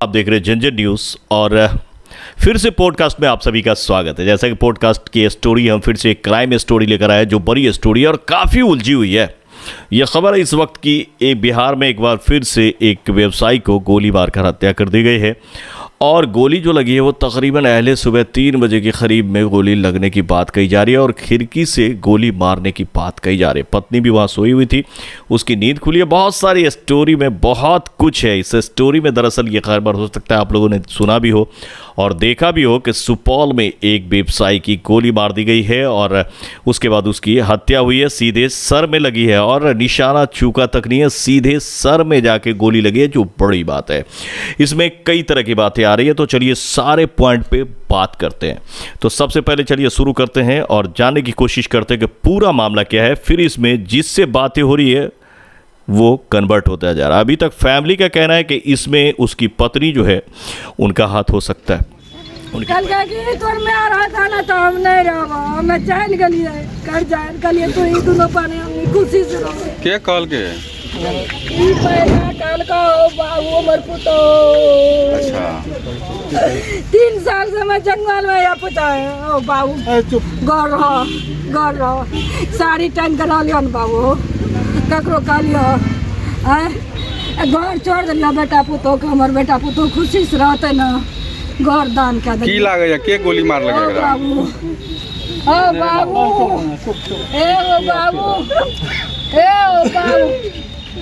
आप देख रहे हैं झंझट न्यूज़ और फिर से पॉडकास्ट में आप सभी का स्वागत है। जैसा कि पॉडकास्ट की स्टोरी हम फिर से एक क्राइम स्टोरी लेकर आए जो बड़ी स्टोरी है और काफ़ी उलझी हुई है। यह खबर है इस वक्त की बिहार में एक बार फिर से एक व्यवसायी को गोली मारकर हत्या कर दी गई है और गोली जो लगी है वो तकरीबन अहले सुबह 3 बजे के करीब में गोली लगने की बात कही जा रही है और खिड़की से गोली मारने की बात कही जा रही है। पत्नी भी वहाँ सोई हुई थी, उसकी नींद खुली है। बहुत सारी स्टोरी में बहुत कुछ है इस स्टोरी में। दरअसल ये खबर हो सकता है आप लोगों ने सुना भी हो और देखा भी हो कि सुपौल में एक व्यवसायी की गोली मार दी गई है और उसके बाद उसकी हत्या हुई है। सीधे सर में लगी है और निशाना चूका तक नहीं है, सीधे सर में जाके गोली लगी है, जो बड़ी बात है। इसमें कई तरह की बातें आ रही है, तो चलिए सारे पॉइंट पे बात करते हैं। तो सबसे पहले चलिए शुरू करते हैं और जानने की कोशिश करते हैं कि पूरा मामला क्या है। फिर इसमें जिससे बातें हो रही है वो कन्वर्ट होता जा रहा है। अभी तक फैमिली का कहना है कि इसमें उसकी पत्नी जो है उनका हाथ हो सकता है। कल का कि तोर में आ रहा था ना तो हम नहीं रहो, मैं चल गली कर जाए गली तो ये दोनों पाने हम खुशी से रहो। के कॉल के ई पैसा कल का हो बाबू मर पुतो। अच्छा 3 साल से मैं जंगल में या पुता है। ओ बाबू घर रहो साड़ी टाइम करा लियो न बाबू ककरो का लियो घर छोड़ दिया बेटा पुतो के। हमर बेटा पुतो खुशी से रहते ना, घर दान कर दे। की लागे या के गोली मार लगे एकरा? बाबू ओ बाबू ए बाबू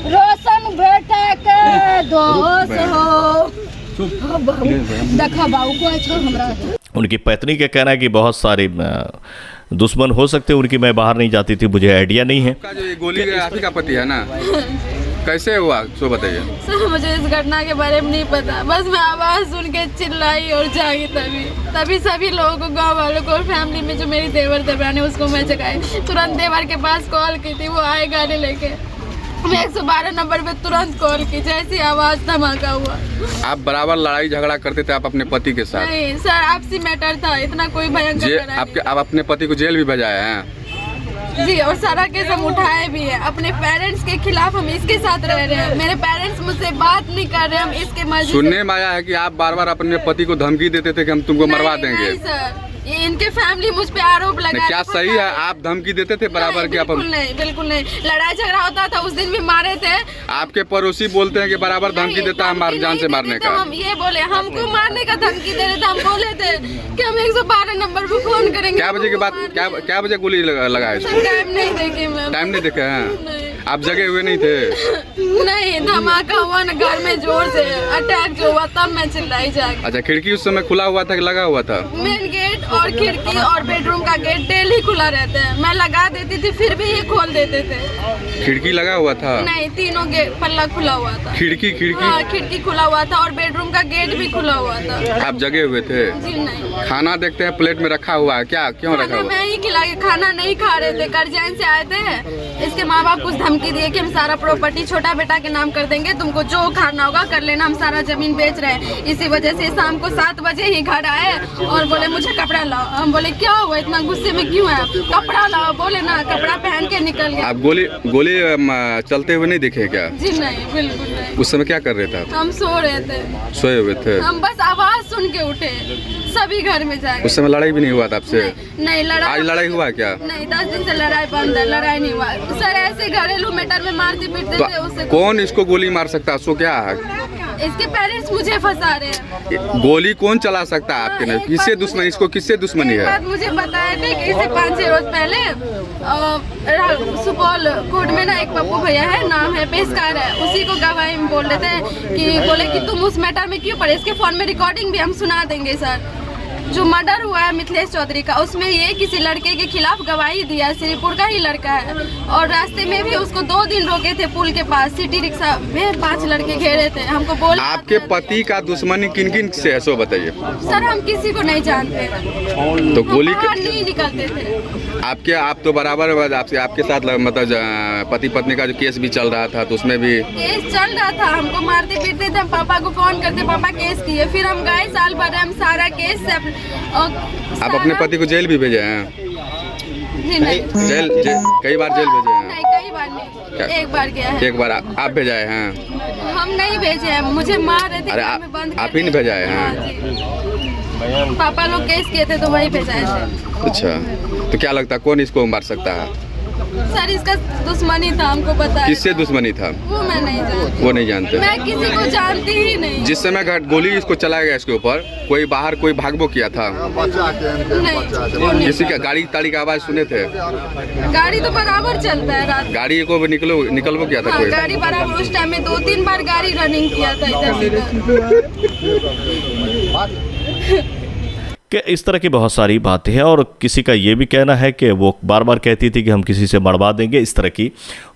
रोशन बेटा के दोस्त हो बाबू। देखो बाबू को छो हमरा। उनकी पत्नी का कहना है कि बहुत सारे दुश्मन हो सकते हैं उनकी। मैं बाहर नहीं जाती थी, मुझे आइडिया नहीं है। का जो ये गोली आप ही का पति है ना, कैसे हुआ सो बताइए। सर मुझे इस घटना के बारे में नहीं पता, बस मैं आवाज़ सुन के चिल्लाई और जागी। तभी सभी लोगों को, गांव वालों को और फैमिली में जो मेरी देवर देवरानी उसको मैं जगाई। तुरंत देवर के पास कॉल की थी, वो आए गाड़ी लेके। मैं 112 नंबर पे तुरंत कॉल की, जैसी आवाज़ धमाका हुआ। आप बराबर लड़ाई झगड़ा करते थे आप अपने पति के साथ? नहीं सर, आपसी मैटर था, इतना कोई भयंकर आप अपने पति को जेल भी भेजाए हैं? जी, और सारा केस हम उठाए भी है। अपने पेरेंट्स के खिलाफ हम इसके साथ रह रहे हैं। मेरे पेरेंट्स मुझसे बात नहीं कर रहे, हम इसके मर्जी। सुनने में आया है कि आप बार बार अपने पति को धमकी देते थे कि हम तुमको मरवा देंगे। नहीं सर, ये इनके फैमिली मुझ पे आरोप लगा। क्या सही है? आप धमकी देते थे बराबर? क्या बिल्कुल नहीं। लड़ाई झगड़ा होता था, उस दिन भी मारे थे। आपके पड़ोसी बोलते हैं कि बराबर धमकी देता है हमारी जान से मारने का। हम ये बोले, हमको मारने का धमकी दे रहे थे। हम बोले थे कि हम 112 नंबर पे फोन करेंगे। क्या बजे के बाद क्या बजे गोली लगाए? टाइम नहीं देखे मैम। टाइम नहीं देखे हैं? आप जगे हुए नहीं थे? नहीं, धमाका हुआ ना घर में, जोर से अटैक जो हुआ तब मैं चिल्लाई जाके। अच्छा, खिड़की उस समय खुला हुआ था कि लगा हुआ था? मेन गेट और खिड़की और बेडरूम का गेट डेली खुला रहता है। मैं लगा देती थी, फिर भी ये खोल देते थे। खिड़की लगा हुआ था? नहीं, तीनों गेट पल्ला खुला हुआ था। खिड़की हाँ, खिड़की खुला हुआ था और बेडरूम का गेट भी खुला हुआ था। आप जगे हुए थे? जी नहीं। खाना देखते हैं प्लेट में रखा हुआ है, क्या क्यों रखा हुआ? मैं ही खिला के खाना नहीं खा रहे थे। कर्जैन से आए थे, इसके माँ बाप कुछ धमकी दिए कि हम सारा प्रॉपर्टी छोटा बेटा के नाम कर देंगे, तुमको जो खाना होगा कर लेना, हम सारा जमीन बेच रहे हैं। इसी वजह से शाम को 7 बजे ही घर आए और बोले मुझे कपड़ा लाओ। हम बोले क्या हुआ, इतना गुस्से में क्यों है? कपड़ा लाओ। बोले ना, कपड़ा पहन के निकल गए। आप गोली चलते हुए नहीं देखे क्या? जी नहीं, बिल्कुल नहीं। उस समय क्या कर रहे थे? हम सो रहे थे। सोए हुए थे? हम बस आवाज सुन के उठे, सभी घर में जाके। उस समय लड़ाई भी नहीं हुआ था आपसे? नहीं लड़ाई। आज लड़ाई हुआ क्या? नहीं, 10 दिन से लड़ाई बंद है, लड़ाई नहीं हुआ सर। ऐसे घरेलू मैटर में मारते पीटते थे उससे। कौन इसको गोली मार सकता है? सो क्या है? इसके पेरेंट्स मुझे फंसा रहे हैं। गोली कौन चला सकता है आपके? नहीं, किससे दुश्मनी? इसको किससे दुश्मनी है? मुझे बताया थे कि इसे 5-6 रोज पहले सुपौल कोर्ट में ना एक पप्पू भैया है, नाम है, पेशकार है, उसी को गवाही में बोल रहे थे कि बोले कि तुम उस मैटर में क्यों पड़े। इसके फोन में रिकॉर्डिंग भी हम सुना देंगे सर। जो मर्डर हुआ है मिथिलेश चौधरी का, उसमें ये किसी लड़के के खिलाफ गवाही दिया, श्रीपुर का ही लड़का है। और रास्ते में भी उसको 2 दिन रोके थे पुल के पास, सिटी रिक्शा में 5 लड़के घेरे थे। हमको बोल आपके पति का दुश्मनी किन किन से है सो बताइए। सर हम किसी को नहीं जानते, तो गोली नहीं निकलते थे। आप तो बराबर आपके साथ मतलब पति पत्नी का जो केस भी चल रहा था, तो उसमें भी केस चल रहा था। हमको मारते पीटते थे, हम पापा को फोन करते, पापा केस किए। फिर हम गए साल भर, हम सारा केस से आप अपने पति को जेल भी भेजे हैं? नहीं, जेल कई बार जेल भेजे हैं? नहीं, कई बार नहीं। एक बार गया है। एक बार आप भेजाए हैं? हम नहीं भेजे हैं, मुझे मार रहे थे, अरे घर में बंद आप ही ने भेजाए हैं? हाँ जी। पापा लोग केस किए थे तो वही भेजाए थे। अच्छा, तो क्या लगता है कौन इसको मार सकता है? सर इसका दुश्मनी था, हमको पता है। किससे दुश्मनी था? वो मैं नहीं जानती। वो नहीं जानते? मैं किसी को जानती ही नहीं। जिस समय गोली इसको चलाया गया इसके ऊपर, कोई बाहर कोई भागबो किया था? नहीं, किसी का गाड़ी ताड़ी का आवाज सुने थे? गाड़ी तो बराबर चलता है रात। गाड़ी को भी निकलबो किया था हाँ, कोई? गाड़ी बराबर उस टाइम में 2-3 बार गाड़ी रनिंग किया था इधर से। कि इस तरह की बहुत सारी बातें हैं और किसी का ये भी कहना है कि वो बार बार कहती थी कि हम किसी से मरवा देंगे। इस तरह की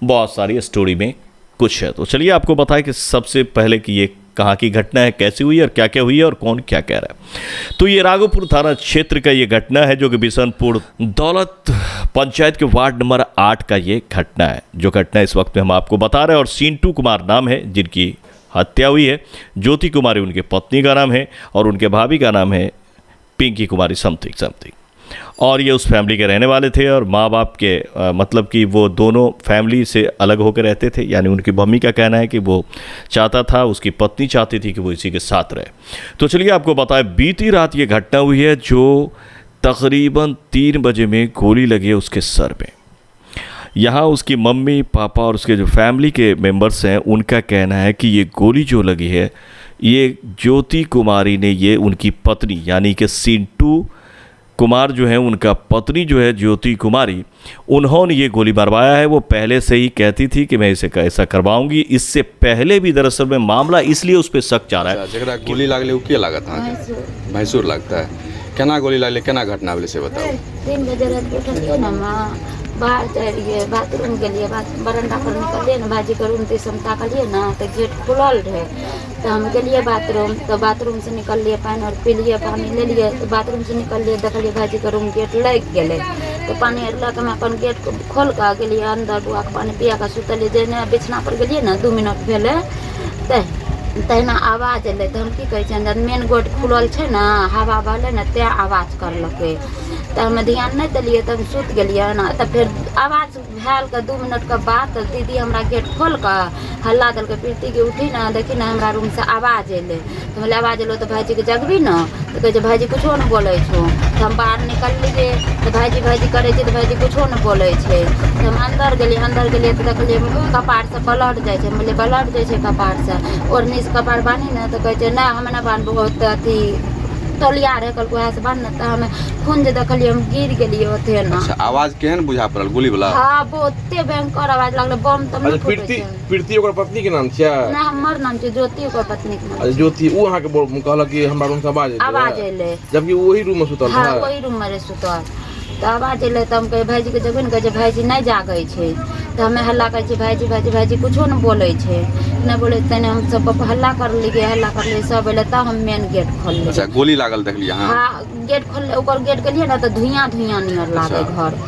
बहुत सारी स्टोरी में कुछ है। तो चलिए आपको बताएं कि सबसे पहले कि ये कहाँ की घटना है, कैसी हुई और क्या क्या हुई है और कौन क्या कह रहा है। तो ये राघोपुर थाना क्षेत्र का ये घटना है जो कि बिशनपुर दौलत पंचायत के वार्ड नंबर 8 का ये घटना है। जो घटना इस वक्त में हम आपको बता रहे हैं और सिंटू कुमार नाम है जिनकी हत्या हुई है। ज्योति कुमारी उनके पत्नी का नाम है और उनके भाभी का नाम है पिंकी कुमारी समथिंग। और ये उस फैमिली के रहने वाले थे और माँ बाप के मतलब कि वो दोनों फैमिली से अलग होकर रहते थे। यानी उनकी मम्मी का कहना है कि वो चाहता था, उसकी पत्नी चाहती थी कि वो इसी के साथ रहे। तो चलिए आपको बताएं, बीती रात ये घटना हुई है जो तकरीबन 3 बजे में गोली लगी है उसके सर में। यहाँ उसकी मम्मी पापा और उसके जो फैमिली के मेंबर्स हैं उनका कहना है कि ये गोली जो लगी है ये ज्योति कुमारी ने, ये उनकी पत्नी यानी कि सिंटू कुमार जो है उनका पत्नी जो है ज्योति कुमारी, उन्होंने ये गोली मरवाया है। वो पहले से ही कहती थी कि मैं इसे ऐसा करवाऊंगी। इससे पहले भी दरअसल में मामला इसलिए उस पर शक जा रहा है। जरा गोली लागले वो क्या लागत है? भैंसुर लगता है। केना गोली लागले, केना घटना भेलै से बताओ। 3 बजे रात को उठलिए ना माँ, बाहर चलिए बाथरूम के लिए, बरंडा पर निकलिए ना, भाजी के रूम तीसम ताकलिए ना तो गेट खुलल रहे। तो हम गेलिए बाथरूम, तो बाथरूम से निकलिए पानी और पीलिए, पानी ले लिए। तो बाथरूम से निकलिए देखलिए भाजी के रूम गेट लग गए। तो पानी अरला के हम अपन गेट खोल के गेलिए अंदर, बुआ के पानी पिया के सुतलिए। जेने बिछना पर गेलिए ना 2 मिनट भेले तहिना आवाज एलै। तो हम की कहै छियै, मेन गेट खुलल छै ना, हवा बहलै ना तैं आवाज करलकै। तो हमें ध्यान नहीं दिलिए, तब सुत गलिए ना। तब फिर आवाज भेल के 2 मिनट के बाद तो दीदी हमरा गेट खोल के हल्ला दिलकै, प्रीति के उठी ना, देखी ना हमरा रूम से आवाज एलै। तो बोले आवाज एलो तो भाईजी के जगबी ना, तो कहै छै भाईजी कुछो नहीं बोलै छो। तो हम बाहर निकलिए तो भाईजी करे छै, तो भाईजी कुछो नहीं बोलै छै। तो हम अंदर गेलिए तो देखलिए कपार से ब्लड जाइ छै। बोले ब्लड जाइ छै कपार से, ओढ़नी से कपार बांधी ना, तो कहै छै ना हम ना बांधबो, अथी तौलिया रहे कल को से बांधना। तो हमें खून जे देखलिए हम गिर गेलिए ओथे ना। अच्छा, आवाज केहन बुझा पड़ल गोली वाला? हाँ बहुते भयंकर आवाज लागले, बम तब अच्छा, प्रीति ओकर पत्नी के नाम छियै? ना हमर नाम छै ज्योति, ओकर पत्नी के नाम। अच्छा, ज्योति उ अहाँ के कहलक कि हमरा रूम से आवाज एले, जबकि वही रूम में सुतल हाँ था। वही रूम में सुतल। तो आवाज एले तो हम कहे भाईजी के जगह कहे भाईजी नहीं जागे छे। तो हमें हल्ला करे छे भाईजी कुछो नहीं बोले छे, नहीं बोले। तने हम सब हल्ला कर लिए सब एले तब हम मेन गेट खोल लिए। अच्छा, गोली लागल देखलिए? हाँ गेट खोल ओकर गेट के लिए ना तो धुआं नियर लागे घर।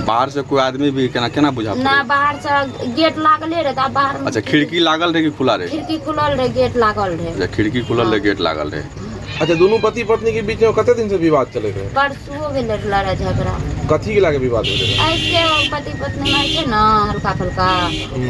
बाहर से कोई आदमी भी केना बुझा पड़ल? ना बाहर से गेट लागले रहे, त बाहर। अच्छा, खिड़की लागल रहे कि खुला रहे? खिड़की खुलल रहे, गेट लागल रहे। अच्छा, खिड़की खुलल रहे, गेट लागल रहे। अच्छा, दोनों पति पत्नी के बीच में कते दिन से विवाद चले रहे? परसुओ भेले लड़ा झगड़ा। कथी के लागे विवाद भेले? ऐसे पति पत्नी में छै ना हल्का फुल्का,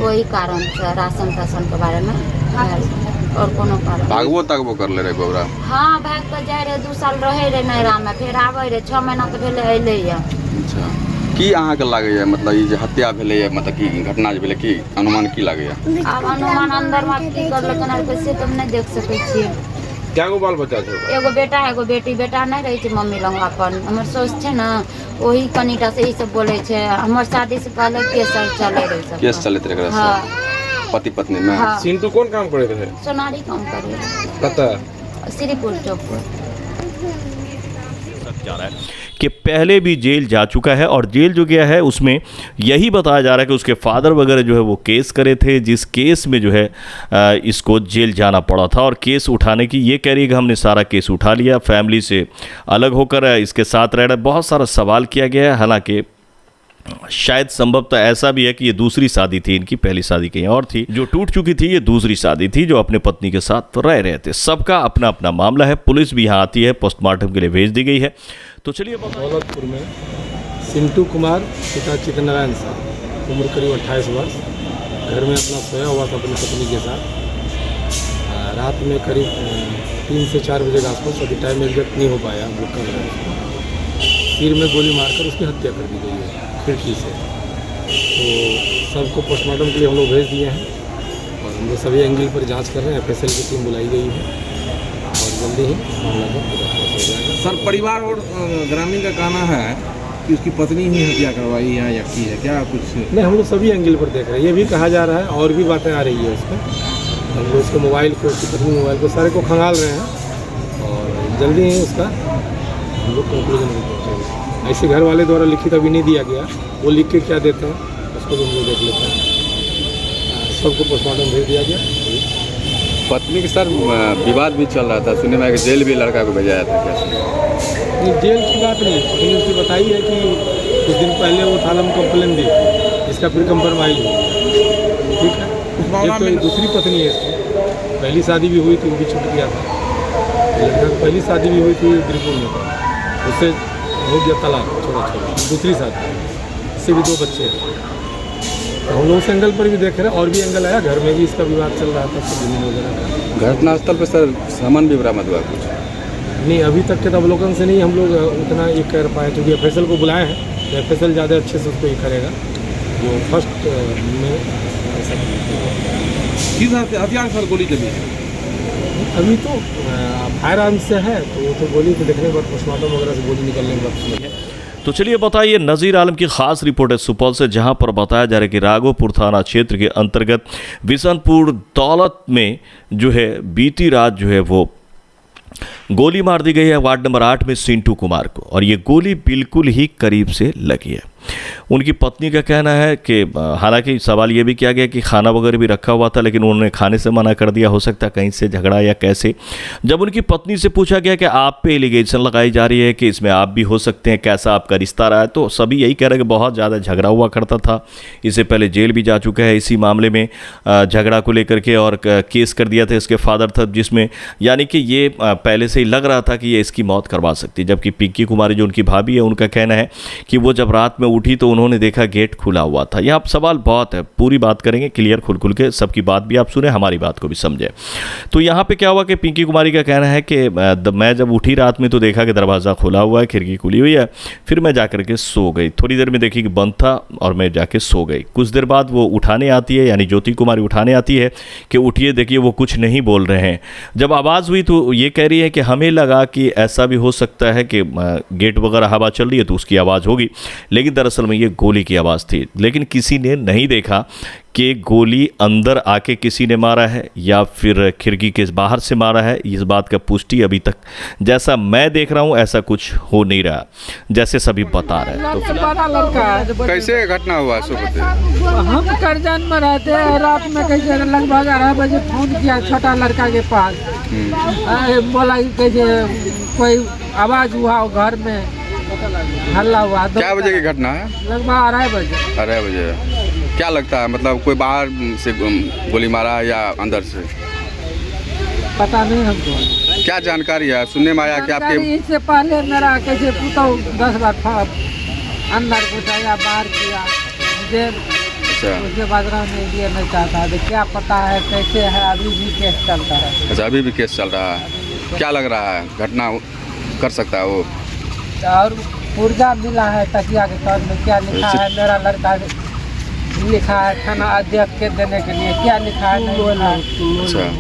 वही कारण से राशन के बारे में और कोनो कारण। भागबो कर ले रहे गोबरा? हाँ भाग के जाए रहे, 2 साल रहे रहे नैरा में, फिर आवे रहे 6 महीना तो भेले अइले या। अच्छा, की अहाँ के लागैया मतलब ई जे हत्या भेलै है, मतलब की घटना जे भेलै, की अनुमान की लागैया? अब अनुमान अंदर में की करलक ना कैसे तुम नहीं देख सकै छियै। क्या गो बाल बच्चा छै? एगो बेटा एगो बेटी। बेटा नहीं रहे छै मम्मी लंग अपन, हमर सास छै ना वही कनिटा से ई सब बोले छै। हमर शादी से पहले केस चले रहे सब। केस चलत रहे हाँ पति पत्नी में? हाँ। सिंटू कौन काम करे रहे? सोनारी काम करे। कता? श्रीपुर चौक पर। जा रहा है कि पहले भी जेल जा चुका है और जेल जो गया है उसमें यही बताया जा रहा है कि उसके फादर वगैरह जो है वो केस करे थे, जिस केस में जो है इसको जेल जाना पड़ा था। और केस उठाने की ये कह रही है कि हमने सारा केस उठा लिया, फैमिली से अलग होकर इसके साथ रह रहा है। बहुत सारा सवाल किया गया है। हालांकि शायद संभवतः ऐसा भी है कि ये दूसरी शादी थी, इनकी पहली शादी कहीं और थी जो टूट चुकी थी, ये दूसरी शादी थी जो अपने पत्नी के साथ रह रहे थे। सबका अपना अपना मामला है। पुलिस भी यहाँ आती है, पोस्टमार्टम के लिए भेज दी गई है। तो चलिए दौलतपुर में सिंटू कुमार पिता चित्तनारायण साहब, उम्र करीब 28 वर्ष, घर में अपना सोया हुआ था अपनी पत्नी के साथ। रात में करीब 3 से 4 बजे के आसपास, अभी टाइम एग्जैक्ट नहीं हो पाया, हम लोग कर रहे हैं। सिर में गोली मारकर उसकी हत्या कर दी गई है खिड़की से। तो सबको पोस्टमार्टम के लिए हम लोग भेज दिए हैं और हम लोग सभी एंगल पर जांच कर रहे हैं। FSL की टीम बुलाई गई है और जल्दी ही मामला का पूरा हो जाएगा। सर, परिवार और ग्रामीण का कहना है कि उसकी पत्नी ही हत्या करवाई है या की है, क्या कुछ? नहीं, हम लोग सभी एंगल पर देख रहे हैं। ये भी कहा जा रहा है और भी बातें आ रही है उसमें। हम लोग उसके मोबाइल को, उसकी पत्नी मोबाइल को, सारे को खंगाल रहे हैं और जल्दी ही उसका हम लोग कंक्लूजन में पहुँचेंगे। ऐसे घर वाले द्वारा लिखित अभी नहीं दिया गया, वो लिख के क्या देते हैं उसको भी हम लोग देख लेते हैं। सबको पोस्टमार्टम भेज दिया गया। पत्नी के सर विवाद भी चल रहा था, सुनने में आया कि जेल भी लड़का को भेजाया था, कैसे? नहीं, जेल की बात नहीं, पत्नी उसकी बताई है कि कुछ दिन पहले वो थाना में कंप्लेन दी, इसका फिर कंप्रोमाइज हो गया। ठीक है, ये तो दूसरी पत्नी है इसकी। पहली शादी भी हुई थी, वो भी छूट गया था। लड़का की पहली शादी भी हुई थी त्रिपुर में, उससे हो गया तलाक, छोटा। दूसरी शादी, इससे भी 2 बच्चे हैं। तो हम लोग उस एंगल पर भी देख रहे हैं और भी एंगल आया, घर में भी इसका विवाद चल रहा था, सब जमीन वगैरह का। घटनास्थल पर सर सामान भी बरामद हुआ कुछ? नहीं, अभी तक के अवलोकन से नहीं हम लोग उतना ये कर पाए, क्योंकि FSL को बुलाए हैं तो FSL ज़्यादा अच्छे से उसको ये करेगा जो फर्स्ट में। किस हथियार सर गोली चली? अभी तो फायर आर्म से है, तो वो तो गोली को देखने के बाद पोस्टमार्टम वगैरह से गोली निकलने के बाद है। तो चलिए बताइए नज़ीर आलम की खास रिपोर्ट है सुपौल से, जहां पर बताया जा रहा है कि राघोपुर थाना क्षेत्र के अंतर्गत बिशनपुर दौलत में जो है बीती रात जो है वो गोली मार दी गई है वार्ड नंबर 8 में सिंटू कुमार को, और ये गोली बिल्कुल ही करीब से लगी है। उनकी पत्नी का कहना है कि हालांकि सवाल ये भी किया गया कि खाना वगैरह भी रखा हुआ था, लेकिन उन्होंने खाने से मना कर दिया, हो सकता है कहीं से झगड़ा या कैसे। जब उनकी पत्नी से पूछा गया कि आप पे एलिगेशन लगाई जा रही है कि इसमें आप भी हो सकते हैं, कैसा आपका रिश्ता रहा है, तो सभी यही कह रहे हैं कि बहुत ज़्यादा झगड़ा हुआ करता था, इससे पहले जेल भी जा चुका है इसी मामले में झगड़ा को लेकर के, और केस कर दिया था इसके फादर था, जिसमें यानी कि ये पहले से ही लग रहा था कि ये इसकी मौत करवा सकती है। जबकि पिंकी कुमारी जो उनकी भाभी है, उनका कहना है कि वो जब रात में उठी तो उन्होंने देखा गेट खुला हुआ था। यहाँ सवाल बहुत है, पूरी बात करेंगे क्लियर खुल के, सबकी बात भी आप सुने, हमारी बात को भी समझे। तो यहाँ पे क्या हुआ कि पिंकी कुमारी का कहना है कि मैं जब उठी रात में तो देखा कि दरवाज़ा खुला हुआ है, खिड़की खुली हुई है, फिर मैं जाकर के सो गई। थोड़ी देर में देखी कि बंद था और मैं जाके सो गई। कुछ देर बाद वो उठाने आती है, यानी ज्योति कुमारी उठाने आती है कि उठिए, देखिए वो कुछ नहीं बोल रहे हैं। जब आवाज़ हुई तो ये कह रही है कि हमें लगा कि ऐसा भी हो सकता है कि गेट वगैरह हवा चल रही है तो उसकी आवाज़ होगी, लेकिन दरअसल में ये गोली की आवाज़ थी। लेकिन किसी ने नहीं देखा कि गोली अंदर आके किसी ने मारा है या फिर खिड़की के बाहर से मारा है। इस बात का पुष्टि अभी तक जैसा मैं देख रहा हूँ ऐसा कुछ हो नहीं रहा, जैसे सभी बता रहे हैं। तो बड़ा लड़का है। कैसे घटना हुआ सो हम करजन में रहते हैं, रात में कैसे लगभग 12 बजे फोन किया छोटा लड़का के पास, बोला कि कैसे कोई आवाज़ हुआ घर में, हल्ला हुआ। क्या बजे की घटना है? लगभग 2:30 बजे। 2:30 बजे। क्या लगता है, मतलब कोई बाहर से गोली मारा या अंदर से? पता नहीं हमको। क्या जानकारी है? सुनने में आया कि आपके इससे पहले मेरा कैसे पुता 10 बार अंदर घुसाया, बाहर किया, उसके बाद रहने दिया नहीं चाहता। तो क्या पता है कैसे है, अभी भी केस चलता है। अच्छा, अभी भी केस चल रहा है। क्या लग रहा है घटना कर सकता है वो? और पुर्जा मिला है तकिया के तौर में, क्या लिखा है मेरा लड़का लिखा है थाना अध्यक्ष के देने के लिए, क्या लिखा है नहीं। अच्छा,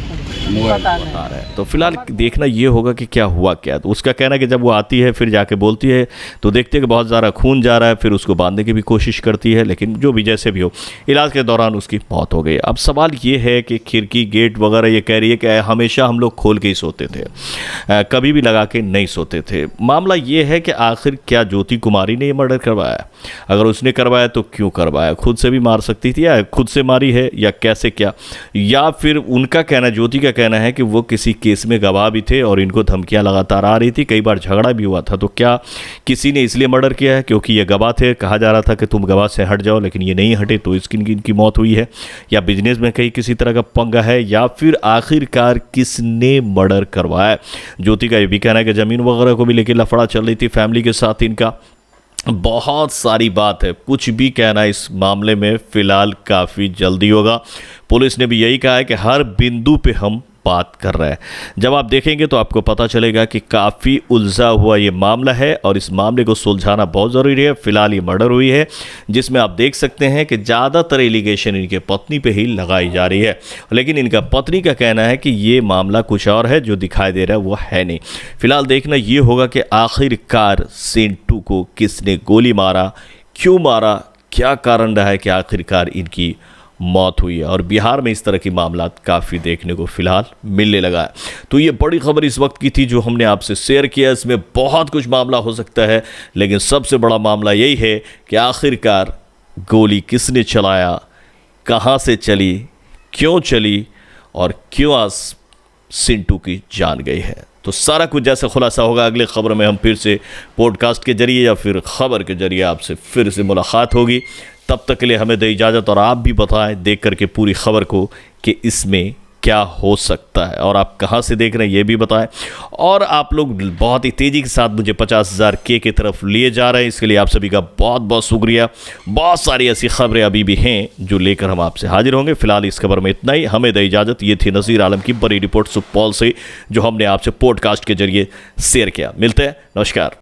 बता रहे हैं। तो फिलहाल देखना ये होगा कि क्या हुआ क्या। तो उसका कहना है कि जब वो आती है फिर जाके बोलती है तो देखते हैं कि बहुत ज़्यादा खून जा रहा है, फिर उसको बांधने की भी कोशिश करती है, लेकिन जो भी जैसे भी हो इलाज के दौरान उसकी मौत हो गई। अब सवाल ये है कि खिड़की गेट वगैरह ये कह रही है कि हमेशा हम लोग खोल के ही सोते थे, कभी भी लगा के नहीं सोते थे। मामला ये है कि आखिर क्या ज्योति कुमारी ने ये मर्डर करवाया? अगर उसने करवाया तो क्यों करवाया? खुद से भी मार सकती थी, या खुद से मारी है, या कैसे क्या? या फिर उनका कहना, ज्योति का कहना है कि वो किसी केस में गवाह भी थे और इनको धमकियां लगातार आ रही थी, कई बार झगड़ा भी हुआ था। तो क्या किसी ने इसलिए मर्डर किया है क्योंकि ये गवाह थे, कहा जा रहा था कि तुम गवाह से हट जाओ, लेकिन ये नहीं हटे तो इनकी मौत हुई है? या बिजनेस में कहीं किसी तरह का पंगा है? या फिर आखिरकार किसने मर्डर करवाया? ज्योति का ये भी कहना है कि ज़मीन वगैरह को भी लेकर लफड़ा चल रही थी फैमिली के साथ इनका, बहुत सारी बात है, कुछ भी कहना इस मामले में फ़िलहाल काफ़ी जल्दी होगा। पुलिस ने भी यही कहा है कि हर बिंदु पे हम बात कर रहे हैं। जब आप देखेंगे तो आपको पता चलेगा कि काफ़ी उलझा हुआ ये मामला है और इस मामले को सुलझाना बहुत ज़रूरी है। फिलहाल ये मर्डर हुई है जिसमें आप देख सकते हैं कि ज़्यादातर एलिगेशन इनके पत्नी पे ही लगाई जा रही है, लेकिन इनका पत्नी का कहना है कि ये मामला कुछ और है, जो दिखाई दे रहा है वो है नहीं। फिलहाल देखना ये होगा कि आखिरकार सिंटू को किसने गोली मारा, क्यों मारा, क्या कारण रहा है कि आखिरकार इनकी मौत हुई है। और बिहार में इस तरह की मामला काफ़ी देखने को फिलहाल मिलने लगा है। तो ये बड़ी खबर इस वक्त की थी जो हमने आपसे शेयर किया। इसमें बहुत कुछ मामला हो सकता है, लेकिन सबसे बड़ा मामला यही है कि आखिरकार गोली किसने चलाया, कहाँ से चली, क्यों चली और क्यों आज सिंटू की जान गई है। तो सारा कुछ जैसा खुलासा होगा अगले खबर में, हम फिर से पॉडकास्ट के जरिए या फिर खबर के जरिए आपसे फिर से मुलाकात होगी। तब तक के लिए हमें दे इजाज़त और आप भी बताएं देख करके पूरी खबर को कि इसमें क्या हो सकता है और आप कहां से देख रहे हैं ये भी बताएं। और आप लोग बहुत ही तेज़ी के साथ मुझे 50,000 के की तरफ लिए जा रहे हैं, इसके लिए आप सभी का बहुत बहुत शुक्रिया। बहुत सारी ऐसी खबरें अभी भी हैं जो लेकर हम आपसे हाजिर होंगे। फिलहाल इस खबर में इतना ही, हमें दे इजाज़त। ये थी नज़ीर आलम की बड़ी रिपोर्ट सुपौल से जो हमने आपसे पॉडकास्ट के जरिए शेयर किया। मिलते हैं, नमस्कार।